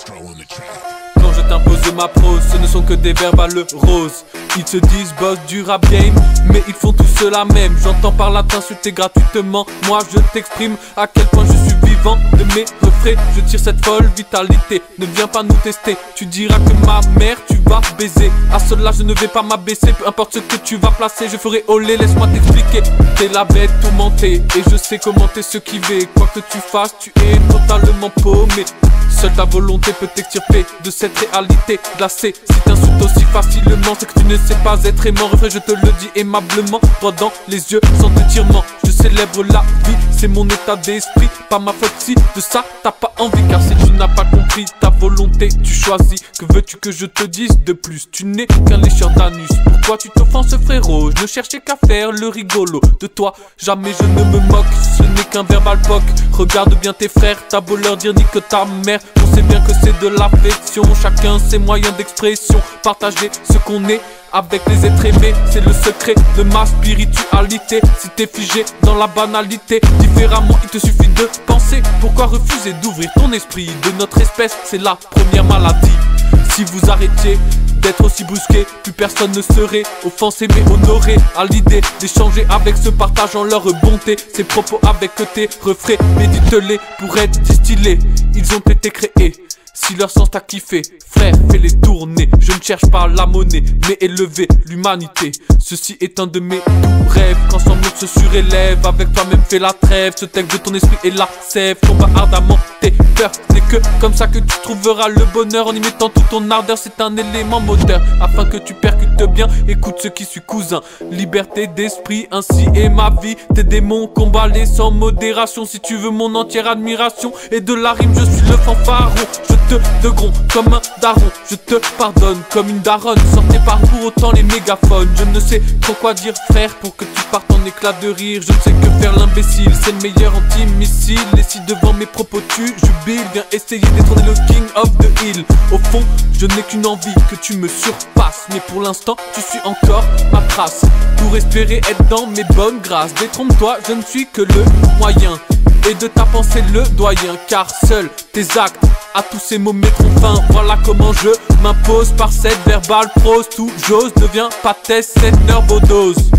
Quand je t'impose ma prose, ce ne sont que des verbes à le rose. Ils se disent boss du rap game, mais ils font tous cela même. J'entends par là t'insulter gratuitement, moi je t'exprime à quel point je suis vivant de mes refrains. Je tire cette folle vitalité, ne viens pas nous tester. Tu diras que ma mère tu vas baiser. À cela je ne vais pas m'abaisser, peu importe ce que tu vas placer, je ferai olé, laisse-moi t'expliquer. T'es la bête tourmentée, et je sais comment t'es ce qui va. Quoi que tu fasses, tu es totalement paumé. Seule ta volonté peut t'extirper de cette réalité glacée. Si t'insultes aussi facilement, c'est que tu ne sais pas être aimant. Refrain, je te le dis aimablement, droit dans les yeux, sans étirement. Je célèbre la vie, c'est mon état d'esprit. Pas ma faute si de ça t'as pas envie. Car si tu n'as pas compris ta volonté, tu choisis. Que veux-tu que je te dise de plus? Tu n'es qu'un lécheur d'anus. Pourquoi tu t'offenses frérot? Je ne cherchais qu'à faire le rigolo. De toi, jamais je ne me moque. Ce n'est qu'un verbal poc. Regarde bien tes frères, t'as beau leur dire ni que ta mère. On sait bien que c'est de l'affection. Chacun ses moyens d'expression. Partager ce qu'on est avec les êtres aimés, c'est le secret de ma spiritualité. Si t'es figé dans la banalité, différemment il te suffit de penser. Pourquoi refuser d'ouvrir ton esprit? De notre espèce, c'est la première maladie. Si vous arrêtiez d'être aussi brusqué, plus personne ne serait offensé mais honoré à l'idée d'échanger avec ce partageant leur bonté. Ces propos avec tes refrains, médite-les pour être distillés. Ils ont été créés. Si leur sens t'a kiffé, frère, fais-les tourner. Je ne cherche pas la monnaie, mais élever l'humanité. Ceci est un de mes doux rêves. Qu'ensemble on se surélève, avec toi-même fais la trêve. Ce texte de ton esprit est la sève, combat ardemment tes peurs. N'est que comme ça que tu trouveras le bonheur. En y mettant toute ton ardeur, c'est un élément moteur. Afin que tu percutes bien, écoute ce qui suit cousin. Liberté d'esprit, ainsi est ma vie. Tes démons combat-les sans modération. Si tu veux mon entière admiration et de la rime, je suis le fanfaron. De gros comme un daron, je te pardonne comme une daronne. Sortez par pour autant les mégaphones. Je ne sais trop quoi dire frère pour que tu partes en éclat de rire. Je ne sais que faire l'imbécile, c'est le meilleur anti-missile. Et si devant mes propos tu jubiles, viens essayer détrôner le king of the hill. Au fond, je n'ai qu'une envie, que tu me surpasses. Mais pour l'instant, tu suis encore ma trace. Pour espérer être dans mes bonnes grâces. Détrompe-toi, je ne suis que le moyen. Et de ta pensée le doyen, car seuls tes actes à tous ces mots mettront fin. Voilà comment je m'impose par cette verbale prose. Tout j'ose devient pas test, cette nerbodose.